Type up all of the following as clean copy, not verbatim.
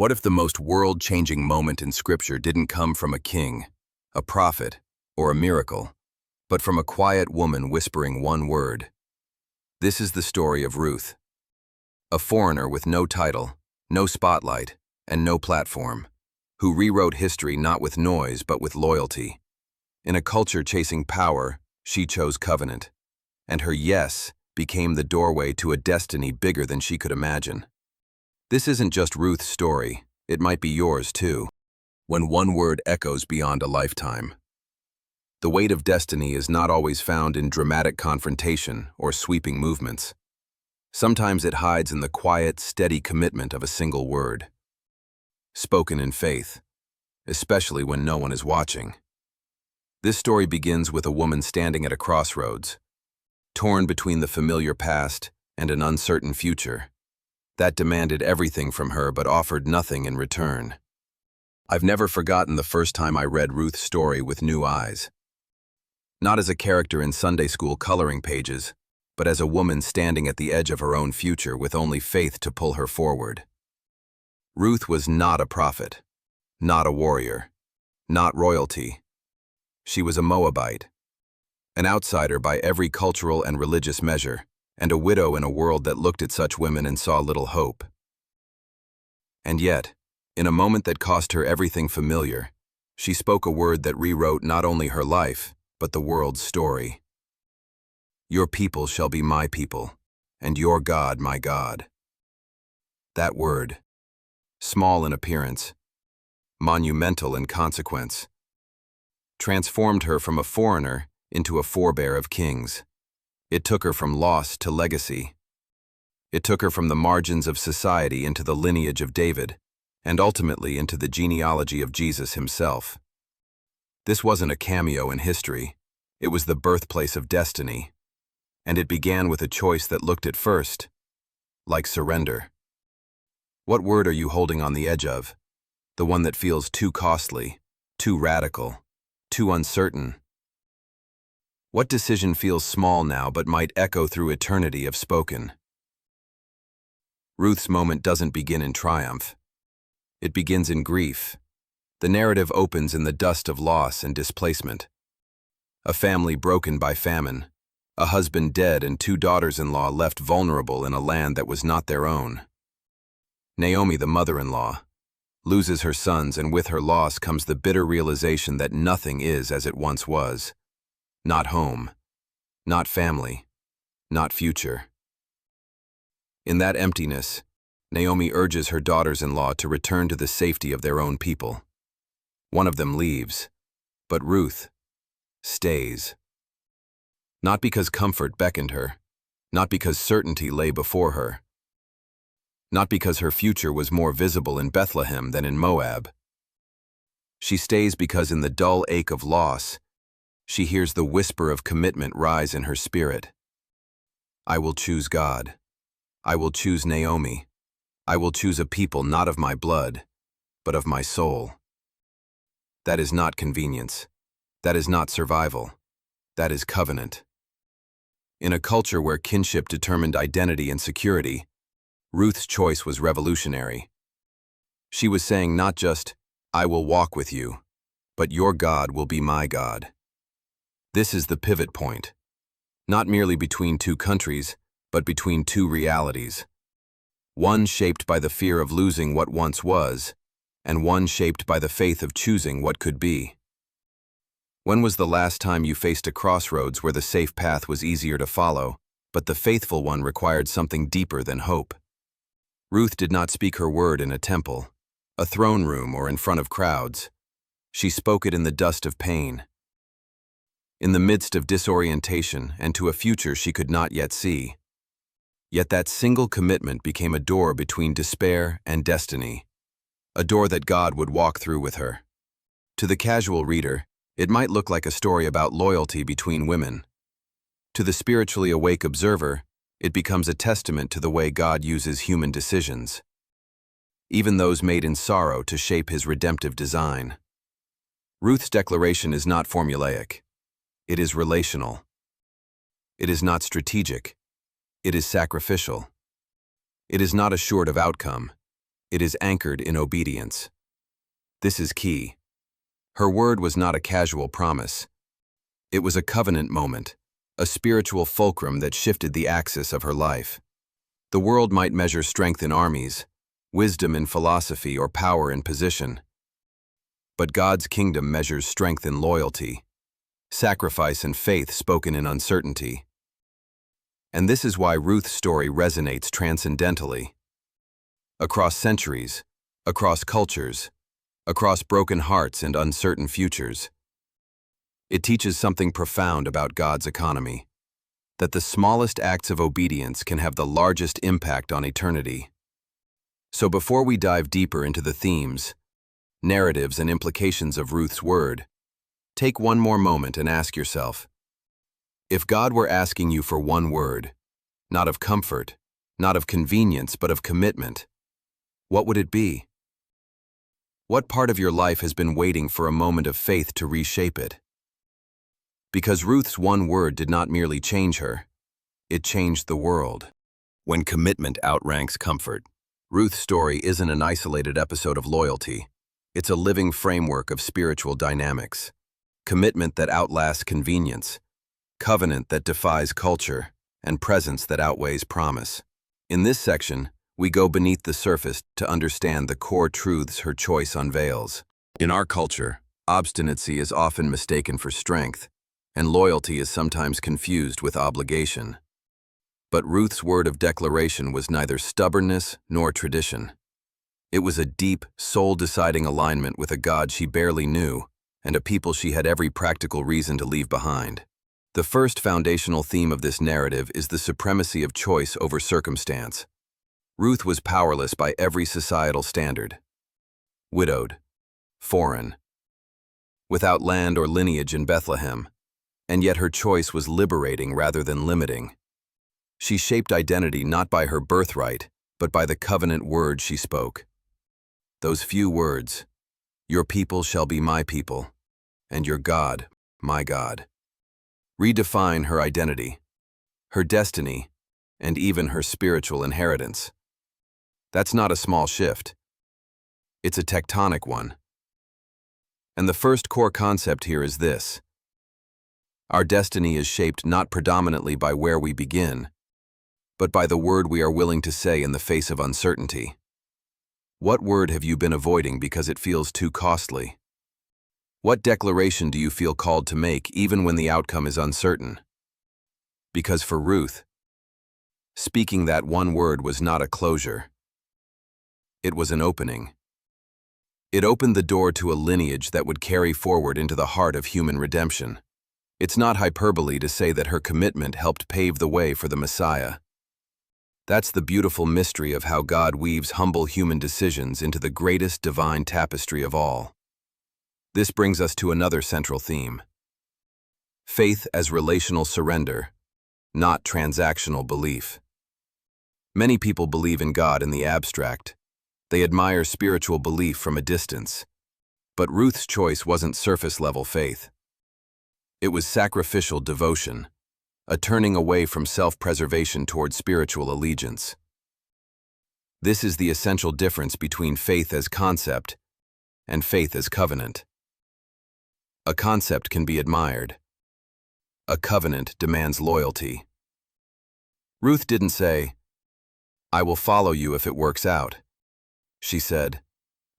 What if the most world-changing moment in Scripture didn't come from a king, a prophet, or a miracle, but from a quiet woman whispering one word? This is the story of Ruth, a foreigner with no title, no spotlight, and no platform, who rewrote history not with noise but with loyalty. In a culture chasing power, she chose covenant, and her yes became the doorway to a destiny bigger than she could imagine. This isn't just Ruth's story, it might be yours too. When one word echoes beyond a lifetime. The weight of destiny is not always found in dramatic confrontation or sweeping movements. Sometimes it hides in the quiet, steady commitment of a single word, spoken in faith, especially when no one is watching. This story begins with a woman standing at a crossroads, torn between the familiar past and an uncertain future that demanded everything from her but offered nothing in return. I've never forgotten the first time I read Ruth's story with new eyes. Not as a character in Sunday school coloring pages, but as a woman standing at the edge of her own future with only faith to pull her forward. Ruth was not a prophet, not a warrior, not royalty. She was a Moabite, an outsider by every cultural and religious measure, and a widow in a world that looked at such women and saw little hope. And yet, in a moment that cost her everything familiar, she spoke a word that rewrote not only her life, but the world's story. Your people shall be my people, and your God my God. That word, small in appearance, monumental in consequence, transformed her from a foreigner into a forebear of kings. It took her from loss to legacy. It took her from the margins of society into the lineage of David, and ultimately into the genealogy of Jesus himself. This wasn't a cameo in history, it was the birthplace of destiny. And it began with a choice that looked at first like surrender. What word are you holding on the edge of? The one that feels too costly, too radical, too uncertain? What decision feels small now but might echo through eternity if spoken? Ruth's moment doesn't begin in triumph. It begins in grief. The narrative opens in the dust of loss and displacement. A family broken by famine, a husband dead and two daughters-in-law left vulnerable in a land that was not their own. Naomi, the mother-in-law, loses her sons, and with her loss comes the bitter realization that nothing is as it once was. Not home, not family, not future. In that emptiness, Naomi urges her daughters-in-law to return to the safety of their own people. One of them leaves, but Ruth stays. Not because comfort beckoned her, not because certainty lay before her, not because her future was more visible in Bethlehem than in Moab. She stays because in the dull ache of loss, she hears the whisper of commitment rise in her spirit. I will choose God. I will choose Naomi. I will choose a people not of my blood, but of my soul. That is not convenience. That is not survival. That is covenant. In a culture where kinship determined identity and security, Ruth's choice was revolutionary. She was saying not just, I will walk with you, but your God will be my God. This is the pivot point, not merely between two countries, but between two realities. One shaped by the fear of losing what once was, and one shaped by the faith of choosing what could be. When was the last time you faced a crossroads where the safe path was easier to follow, but the faithful one required something deeper than hope? Ruth did not speak her word in a temple, a throne room, or in front of crowds. She spoke it in the dust of pain, in the midst of disorientation and to a future she could not yet see. Yet that single commitment became a door between despair and destiny, a door that God would walk through with her. To the casual reader, it might look like a story about loyalty between women. To the spiritually awake observer, it becomes a testament to the way God uses human decisions, even those made in sorrow, to shape his redemptive design. Ruth's declaration is not formulaic. It is relational. It is not strategic. It is sacrificial. It is not assured of outcome. It is anchored in obedience. This is key. Her word was not a casual promise. It was a covenant moment, a spiritual fulcrum that shifted the axis of her life. The world might measure strength in armies, wisdom in philosophy, or power in position. But God's kingdom measures strength in loyalty, sacrifice and faith spoken in uncertainty. And this is why Ruth's story resonates transcendentally. Across centuries, across cultures, across broken hearts and uncertain futures. It teaches something profound about God's economy, that the smallest acts of obedience can have the largest impact on eternity. So before we dive deeper into the themes, narratives, and implications of Ruth's word, take one more moment and ask yourself, if God were asking you for one word, not of comfort, not of convenience, but of commitment, what would it be? What part of your life has been waiting for a moment of faith to reshape it? Because Ruth's one word did not merely change her, it changed the world. When commitment outranks comfort, Ruth's story isn't an isolated episode of loyalty. It's a living framework of spiritual dynamics. Commitment that outlasts convenience, covenant that defies culture, and presence that outweighs promise. In this section, we go beneath the surface to understand the core truths her choice unveils. In our culture, obstinacy is often mistaken for strength, and loyalty is sometimes confused with obligation. But Ruth's word of declaration was neither stubbornness nor tradition. It was a deep, soul-deciding alignment with a God she barely knew and a people she had every practical reason to leave behind. The first foundational theme of this narrative is the supremacy of choice over circumstance. Ruth was powerless by every societal standard. Widowed, foreign, without land or lineage in Bethlehem, and yet her choice was liberating rather than limiting. She shaped identity not by her birthright, but by the covenant words she spoke. Those few words, "Your people shall be my people, and your God, my God," redefine her identity, her destiny, and even her spiritual inheritance. That's not a small shift. It's a tectonic one. And the first core concept here is this: our destiny is shaped not predominantly by where we begin, but by the word we are willing to say in the face of uncertainty. What word have you been avoiding because it feels too costly? What declaration do you feel called to make even when the outcome is uncertain? Because for Ruth, speaking that one word was not a closure. It was an opening. It opened the door to a lineage that would carry forward into the heart of human redemption. It's not hyperbole to say that her commitment helped pave the way for the Messiah. That's the beautiful mystery of how God weaves humble human decisions into the greatest divine tapestry of all. This brings us to another central theme: faith as relational surrender, not transactional belief. Many people believe in God in the abstract. They admire spiritual belief from a distance. But Ruth's choice wasn't surface-level faith. It was sacrificial devotion, a turning away from self-preservation toward spiritual allegiance. This is the essential difference between faith as concept and faith as covenant. A concept can be admired. A covenant demands loyalty. Ruth didn't say, "I will follow you if it works out." She said,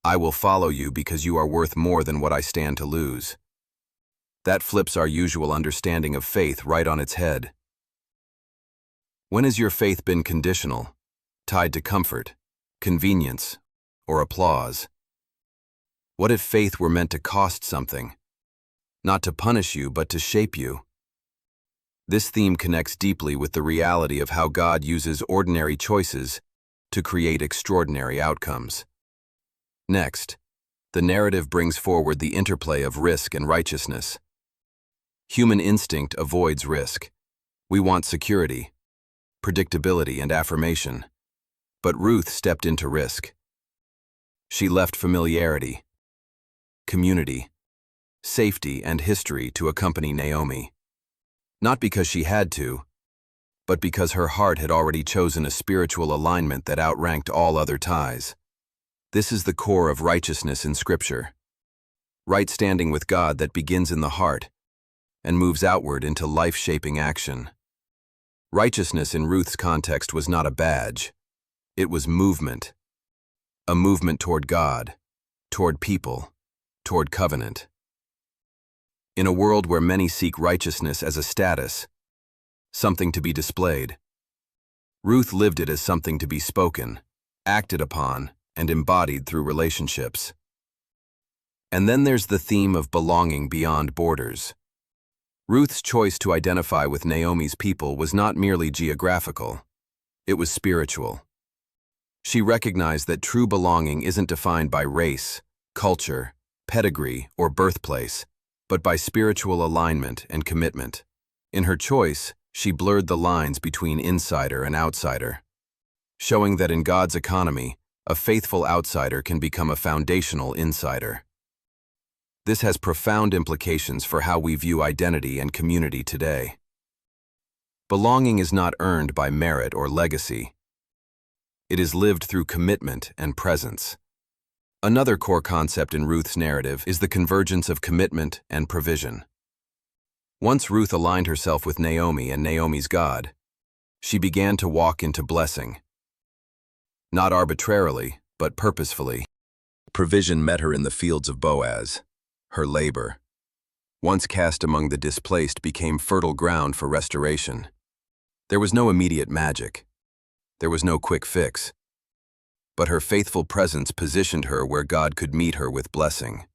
"I will follow you because you are worth more than what I stand to lose." That flips our usual understanding of faith right on its head. When has your faith been conditional, tied to comfort, convenience, or applause? What if faith were meant to cost something? Not to punish you, but to shape you. This theme connects deeply with the reality of how God uses ordinary choices to create extraordinary outcomes. Next, the narrative brings forward the interplay of risk and righteousness. Human instinct avoids risk. We want security, predictability, and affirmation. But Ruth stepped into risk. She left familiarity, community, safety, and history to accompany Naomi. Not because she had to, but because her heart had already chosen a spiritual alignment that outranked all other ties. This is the core of righteousness in Scripture. Right standing with God that begins in the heart and moves outward into life-shaping action. Righteousness in Ruth's context was not a badge. It was movement. A movement toward God, toward people, toward covenant. In a world where many seek righteousness as a status, something to be displayed, Ruth lived it as something to be spoken, acted upon, and embodied through relationships. And then there's the theme of belonging beyond borders. Ruth's choice to identify with Naomi's people was not merely geographical, it was spiritual. She recognized that true belonging isn't defined by race, culture, pedigree, or birthplace, but by spiritual alignment and commitment. In her choice, she blurred the lines between insider and outsider, showing that in God's economy, a faithful outsider can become a foundational insider. This has profound implications for how we view identity and community today. Belonging is not earned by merit or legacy. It is lived through commitment and presence. Another core concept in Ruth's narrative is the convergence of commitment and provision. Once Ruth aligned herself with Naomi and Naomi's God, she began to walk into blessing. Not arbitrarily, but purposefully. Provision met her in the fields of Boaz. Her labor, once cast among the displaced, became fertile ground for restoration. There was no immediate magic. There was no quick fix. But her faithful presence positioned her where God could meet her with blessing.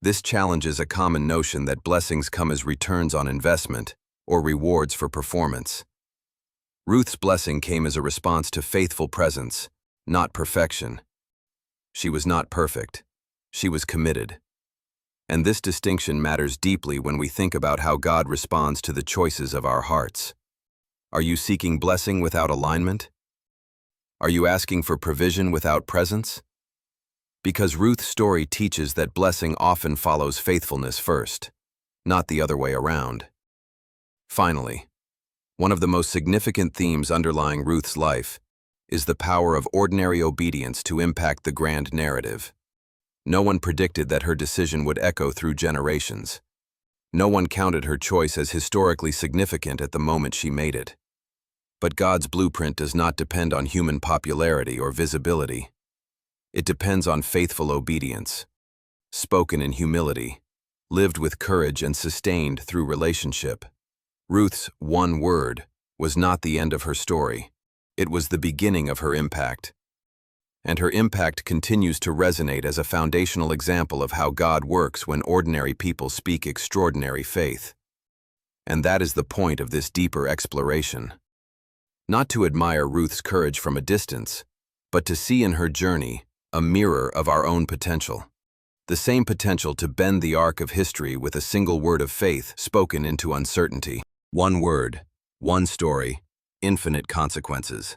This challenges a common notion that blessings come as returns on investment or rewards for performance. Ruth's blessing came as a response to faithful presence, not perfection. She was not perfect. She was committed. And this distinction matters deeply when we think about how God responds to the choices of our hearts. Are you seeking blessing without alignment? Are you asking for provision without presence? Because Ruth's story teaches that blessing often follows faithfulness first, not the other way around. Finally, one of the most significant themes underlying Ruth's life is the power of ordinary obedience to impact the grand narrative. No one predicted that her decision would echo through generations. No one counted her choice as historically significant at the moment she made it. But God's blueprint does not depend on human popularity or visibility. It depends on faithful obedience, spoken in humility, lived with courage and sustained through relationship. Ruth's one word was not the end of her story. It was the beginning of her impact. And her impact continues to resonate as a foundational example of how God works when ordinary people speak extraordinary faith. And that is the point of this deeper exploration. Not to admire Ruth's courage from a distance, but to see in her journey a mirror of our own potential. The same potential to bend the arc of history with a single word of faith spoken into uncertainty. One word, one story, infinite consequences.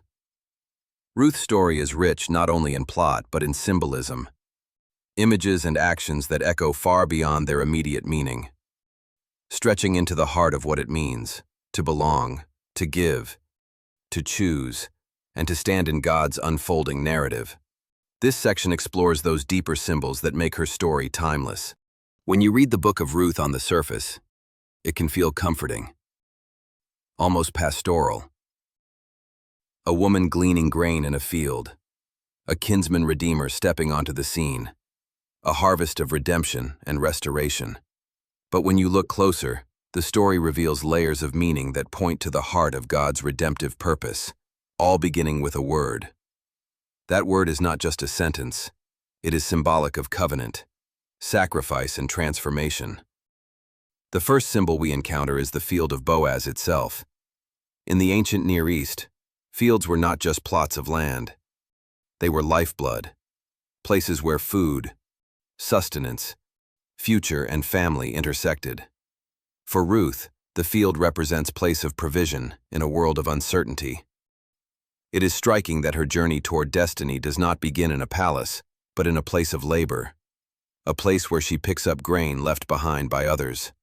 Ruth's story is rich not only in plot but in symbolism, images and actions that echo far beyond their immediate meaning, stretching into the heart of what it means to belong, to give, to choose, and to stand in God's unfolding narrative. This section explores those deeper symbols that make her story timeless. When you read the book of Ruth on the surface, it can feel comforting, almost pastoral. A woman gleaning grain in a field, a kinsman redeemer stepping onto the scene, a harvest of redemption and restoration. But when you look closer, the story reveals layers of meaning that point to the heart of God's redemptive purpose, all beginning with a word. That word is not just a sentence, it is symbolic of covenant, sacrifice, and transformation. The first symbol we encounter is the field of Boaz itself. In the ancient Near East, fields were not just plots of land. They were lifeblood, places where food, sustenance, future, and family intersected. For Ruth, the field represents place of provision in a world of uncertainty. It is striking that her journey toward destiny does not begin in a palace, but in a place of labor, a place where she picks up grain left behind by others.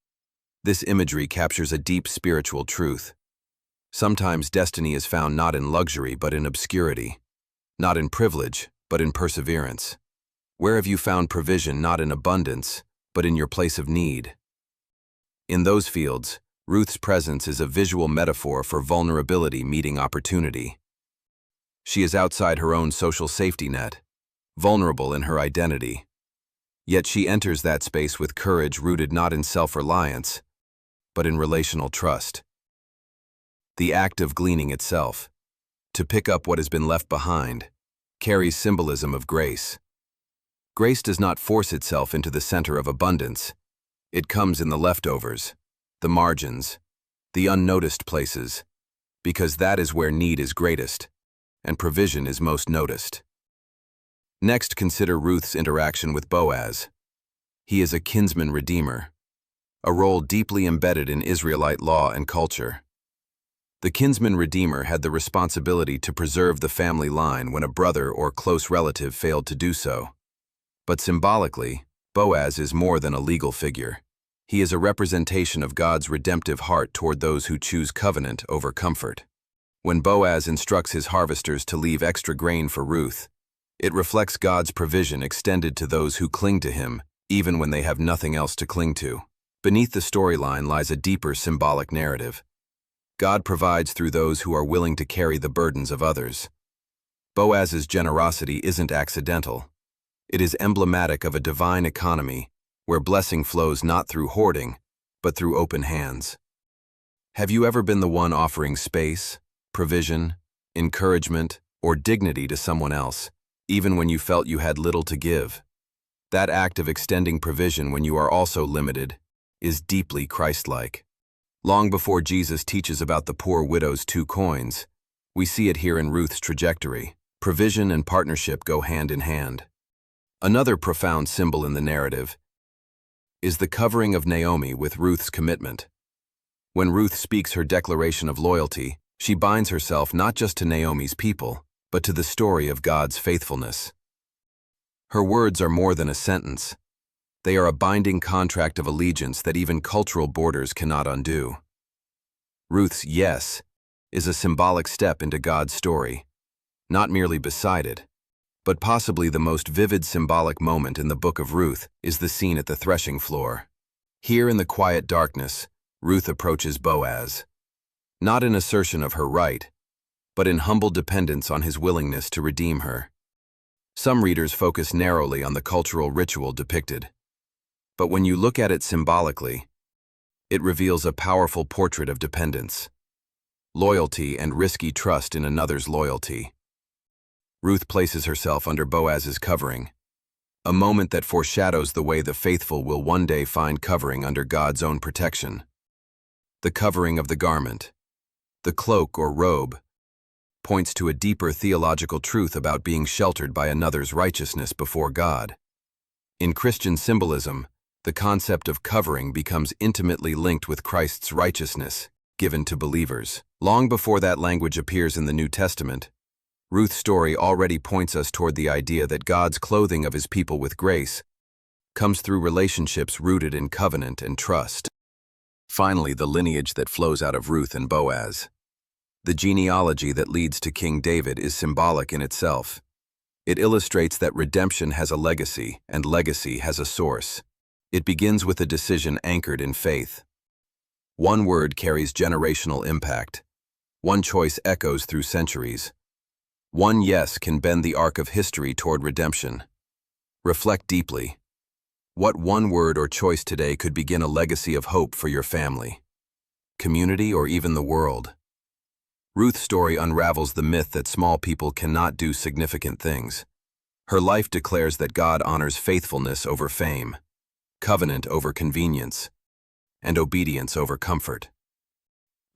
This imagery captures a deep spiritual truth. Sometimes destiny is found not in luxury but in obscurity, not in privilege but in perseverance. Where have you found provision not in abundance, but in your place of need? In those fields, Ruth's presence is a visual metaphor for vulnerability meeting opportunity. She is outside her own social safety net, vulnerable in her identity. Yet she enters that space with courage rooted not in self-reliance, but in relational trust. The act of gleaning itself, to pick up what has been left behind, carries symbolism of grace. Grace does not force itself into the center of abundance. It comes in the leftovers, the margins, the unnoticed places, because that is where need is greatest, and provision is most noticed. Next, consider Ruth's interaction with Boaz. He is a kinsman redeemer, a role deeply embedded in Israelite law and culture. The kinsman redeemer had the responsibility to preserve the family line when a brother or close relative failed to do so. But symbolically, Boaz is more than a legal figure. He is a representation of God's redemptive heart toward those who choose covenant over comfort. When Boaz instructs his harvesters to leave extra grain for Ruth, it reflects God's provision extended to those who cling to him, even when they have nothing else to cling to. Beneath the storyline lies a deeper symbolic narrative. God provides through those who are willing to carry the burdens of others. Boaz's generosity isn't accidental. It is emblematic of a divine economy where blessing flows not through hoarding, but through open hands. Have you ever been the one offering space, provision, encouragement, or dignity to someone else, even when you felt you had little to give? That act of extending provision when you are also limited is deeply Christ-like. Long before Jesus teaches about the poor widow's 2 coins, we see it here in Ruth's trajectory. Provision and partnership go hand in hand. Another profound symbol in the narrative is the covering of Naomi with Ruth's commitment. When Ruth speaks her declaration of loyalty, she binds herself not just to Naomi's people, but to the story of God's faithfulness. Her words are more than a sentence. They are a binding contract of allegiance that even cultural borders cannot undo. Ruth's yes is a symbolic step into God's story, not merely beside it, but possibly the most vivid symbolic moment in the book of Ruth is the scene at the threshing floor. Here in the quiet darkness, Ruth approaches Boaz, not in assertion of her right, but in humble dependence on his willingness to redeem her. Some readers focus narrowly on the cultural ritual depicted, but when you look at it symbolically, it reveals a powerful portrait of dependence, loyalty, and risky trust in another's loyalty. Ruth places herself under Boaz's covering, a moment that foreshadows the way the faithful will one day find covering under God's own protection. The covering of the garment, the cloak or robe, points to a deeper theological truth about being sheltered by another's righteousness before God. In Christian symbolism, the concept of covering becomes intimately linked with Christ's righteousness, given to believers. Long before that language appears in the New Testament, Ruth's story already points us toward the idea that God's clothing of his people with grace comes through relationships rooted in covenant and trust. Finally, the lineage that flows out of Ruth and Boaz. The genealogy that leads to King David is symbolic in itself. It illustrates that redemption has a legacy, and legacy has a source. It begins with a decision anchored in faith. One word carries generational impact. One choice echoes through centuries. One yes can bend the arc of history toward redemption. Reflect deeply. What one word or choice today could begin a legacy of hope for your family, community, or even the world? Ruth's story unravels the myth that small people cannot do significant things. Her life declares that God honors faithfulness over fame, covenant over convenience, and obedience over comfort.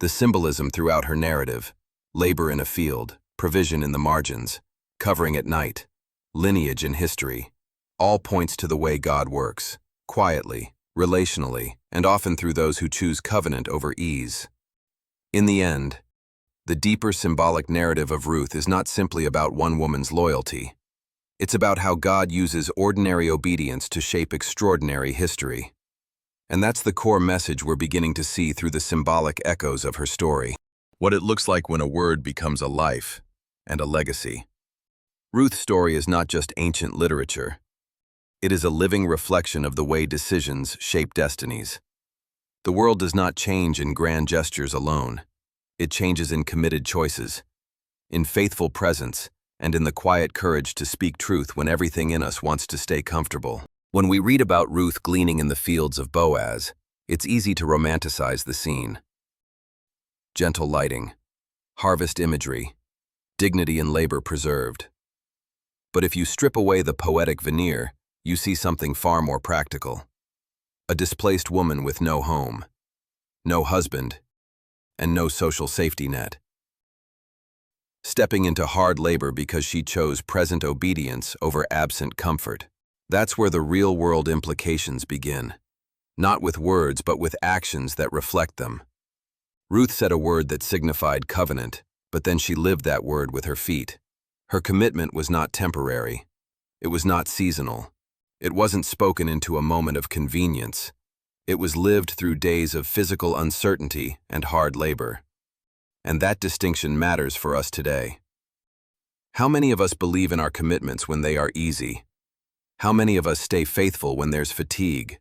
The symbolism throughout her narrative, labor in a field, provision in the margins, covering at night, lineage in history, all points to the way God works, quietly, relationally, and often through those who choose covenant over ease. In the end, the deeper symbolic narrative of Ruth is not simply about one woman's loyalty. It's about how God uses ordinary obedience to shape extraordinary history. And that's the core message we're beginning to see through the symbolic echoes of her story. What it looks like when a word becomes a life and a legacy. Ruth's story is not just ancient literature. It is a living reflection of the way decisions shape destinies. The world does not change in grand gestures alone. It changes in committed choices, in faithful presence, and in the quiet courage to speak truth when everything in us wants to stay comfortable. When we read about Ruth gleaning in the fields of Boaz, it's easy to romanticize the scene. Gentle lighting, harvest imagery, dignity in labor preserved. But if you strip away the poetic veneer, you see something far more practical. A displaced woman with no home, no husband, and no social safety net. Stepping into hard labor because she chose present obedience over absent comfort. That's where the real-world implications begin. Not with words, but with actions that reflect them. Ruth said a word that signified covenant, but then she lived that word with her feet. Her commitment was not temporary. It was not seasonal. It wasn't spoken into a moment of convenience. It was lived through days of physical uncertainty and hard labor. And that distinction matters for us today. How many of us believe in our commitments when they are easy? How many of us stay faithful when there's fatigue,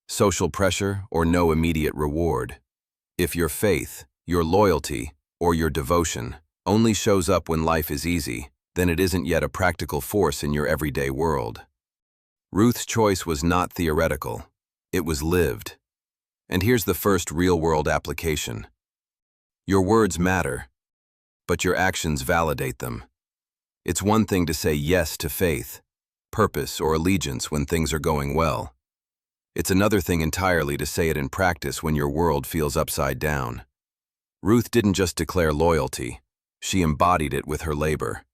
social pressure, or no immediate reward? If your faith, your loyalty, or your devotion only shows up when life is easy, then it isn't yet a practical force in your everyday world. Ruth's choice was not theoretical. It was lived. And here's the first real-world application. Your words matter, but your actions validate them. It's one thing to say yes to faith, purpose, or allegiance when things are going well. It's another thing entirely to say it in practice when your world feels upside down. Ruth didn't just declare loyalty, she embodied it with her labor,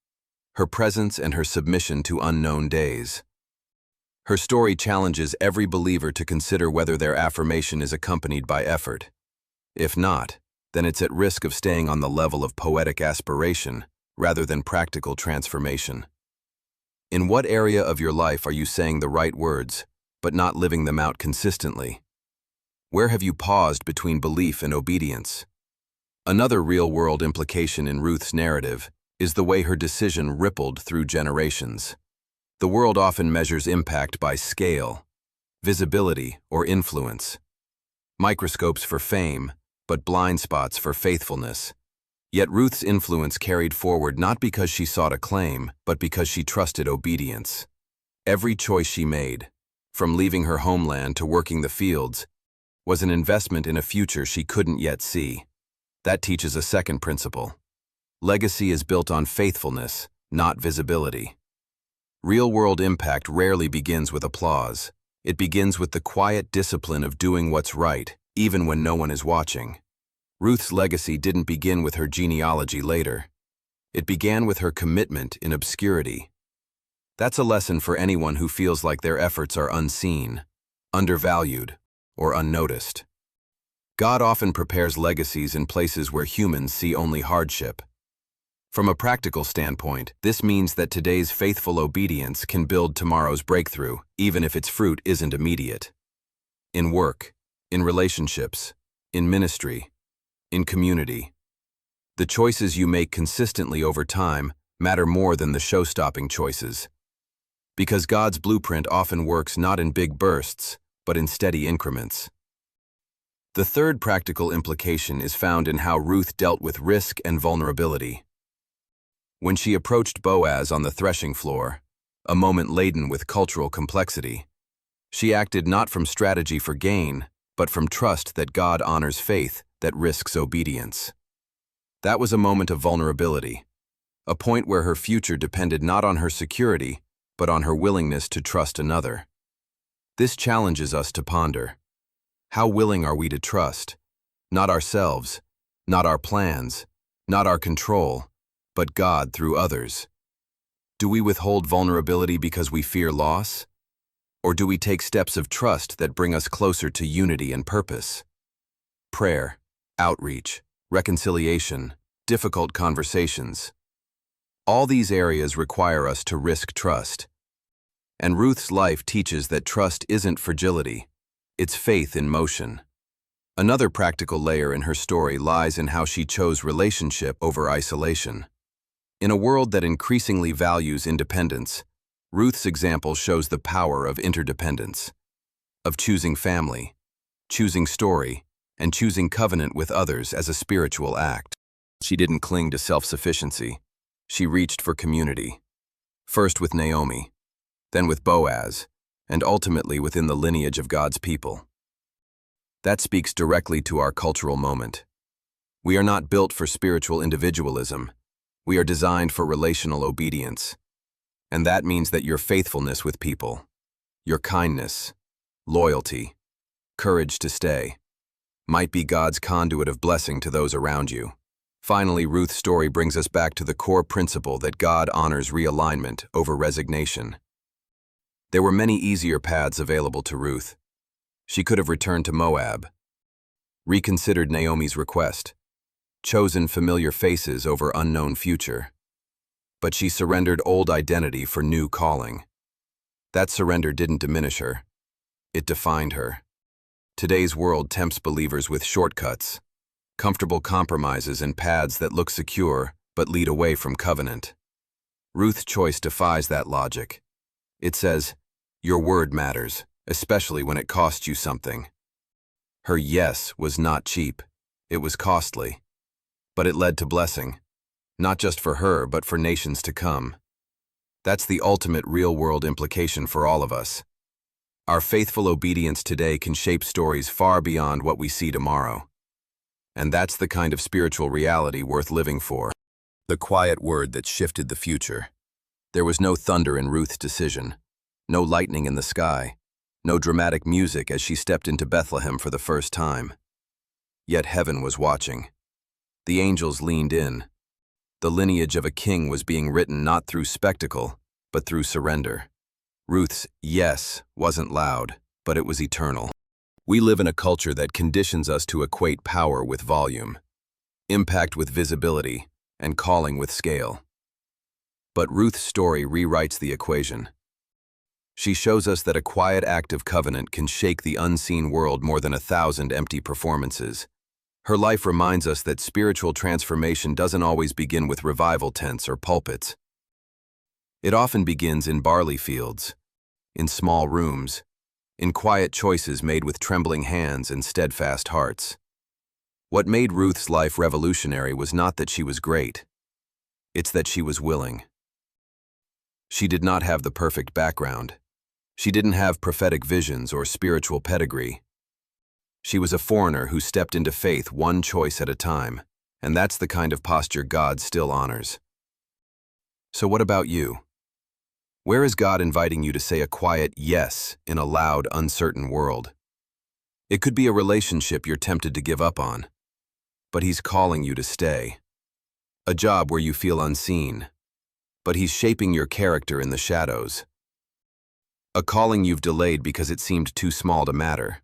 her presence and her submission to unknown days. Her story challenges every believer to consider whether their affirmation is accompanied by effort. If not, then it's at risk of staying on the level of poetic aspiration rather than practical transformation. In what area of your life are you saying the right words, but not living them out consistently? Where have you paused between belief and obedience? Another real-world implication in Ruth's narrative is the way her decision rippled through generations. The world often measures impact by scale, visibility, or influence. Microscopes for fame, but blind spots for faithfulness. Yet Ruth's influence carried forward not because she sought acclaim, but because she trusted obedience. Every choice she made, from leaving her homeland to working the fields, was an investment in a future she couldn't yet see. That teaches a second principle. Legacy is built on faithfulness, not visibility. Real-world impact rarely begins with applause. It begins with the quiet discipline of doing what's right, even when no one is watching. Ruth's legacy didn't begin with her genealogy later. It began with her commitment in obscurity. That's a lesson for anyone who feels like their efforts are unseen, undervalued, or unnoticed. God often prepares legacies in places where humans see only hardship. From a practical standpoint, this means that today's faithful obedience can build tomorrow's breakthrough, even if its fruit isn't immediate. In work, in relationships, in ministry, in community. The choices you make consistently over time matter more than the show-stopping choices. Because God's blueprint often works not in big bursts, but in steady increments. The third practical implication is found in how Ruth dealt with risk and vulnerability. When she approached Boaz on the threshing floor, a moment laden with cultural complexity, she acted not from strategy for gain, but from trust that God honors faith that risks obedience. That was a moment of vulnerability, a point where her future depended not on her security, but on her willingness to trust another. This challenges us to ponder. How willing are we to trust? Not ourselves, not our plans, not our control, but God through others. Do we withhold vulnerability because we fear loss? Or do we take steps of trust that bring us closer to unity and purpose? Prayer, outreach, reconciliation, difficult conversations. All these areas require us to risk trust. And Ruth's life teaches that trust isn't fragility, it's faith in motion. Another practical layer in her story lies in how she chose relationship over isolation. In a world that increasingly values independence, Ruth's example shows the power of interdependence, of choosing family, choosing story, and choosing covenant with others as a spiritual act. She didn't cling to self-sufficiency. She reached for community, first with Naomi, then with Boaz, and ultimately within the lineage of God's people. That speaks directly to our cultural moment. We are not built for spiritual individualism. We are designed for relational obedience. And that means that your faithfulness with people, your kindness, loyalty, courage to stay, might be God's conduit of blessing to those around you. Finally, Ruth's story brings us back to the core principle that God honors realignment over resignation. There were many easier paths available to Ruth. She could have returned to Moab, reconsidered Naomi's request, chosen familiar faces over unknown future. But she surrendered old identity for new calling. That surrender didn't diminish her. It defined her. Today's world tempts believers with shortcuts, comfortable compromises and paths that look secure but lead away from covenant. Ruth's choice defies that logic. It says, "Your word matters, especially when it costs you something." Her yes was not cheap. It was costly. But it led to blessing, not just for her, but for nations to come. That's the ultimate real-world implication for all of us. Our faithful obedience today can shape stories far beyond what we see tomorrow. And that's the kind of spiritual reality worth living for. The quiet word that shifted the future. There was no thunder in Ruth's decision, no lightning in the sky, no dramatic music as she stepped into Bethlehem for the first time. Yet heaven was watching. The angels leaned in. The lineage of a king was being written not through spectacle, but through surrender. Ruth's yes wasn't loud, but it was eternal. We live in a culture that conditions us to equate power with volume, impact with visibility, and calling with scale. But Ruth's story rewrites the equation. She shows us that a quiet act of covenant can shake the unseen world more than 1,000 empty performances. Her life reminds us that spiritual transformation doesn't always begin with revival tents or pulpits. It often begins in barley fields, in small rooms, in quiet choices made with trembling hands and steadfast hearts. What made Ruth's life revolutionary was not that she was great. It's that she was willing. She did not have the perfect background. She didn't have prophetic visions or spiritual pedigree. She was a foreigner who stepped into faith one choice at a time, and that's the kind of posture God still honors. So what about you? Where is God inviting you to say a quiet yes in a loud, uncertain world? It could be a relationship you're tempted to give up on, but He's calling you to stay. A job where you feel unseen, but He's shaping your character in the shadows. A calling you've delayed because it seemed too small to matter.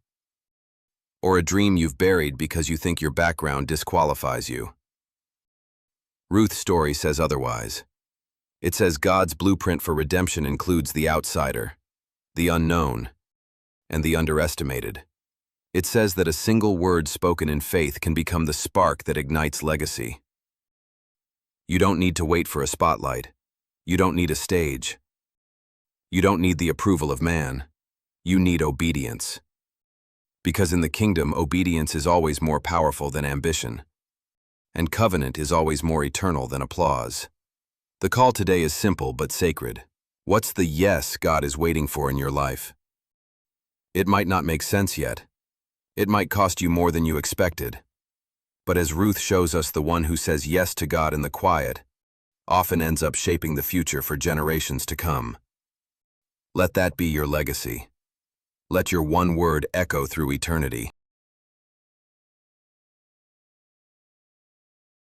Or a dream you've buried because you think your background disqualifies you. Ruth's story says otherwise. It says God's blueprint for redemption includes the outsider, the unknown, and the underestimated. It says that a single word spoken in faith can become the spark that ignites legacy. You don't need to wait for a spotlight. You don't need a stage. You don't need the approval of man. You need obedience. Because in the kingdom, obedience is always more powerful than ambition, and covenant is always more eternal than applause. The call today is simple but sacred. What's the yes God is waiting for in your life? It might not make sense yet. It might cost you more than you expected. But as Ruth shows us, the one who says yes to God in the quiet often ends up shaping the future for generations to come. Let that be your legacy. Let your one word echo through eternity.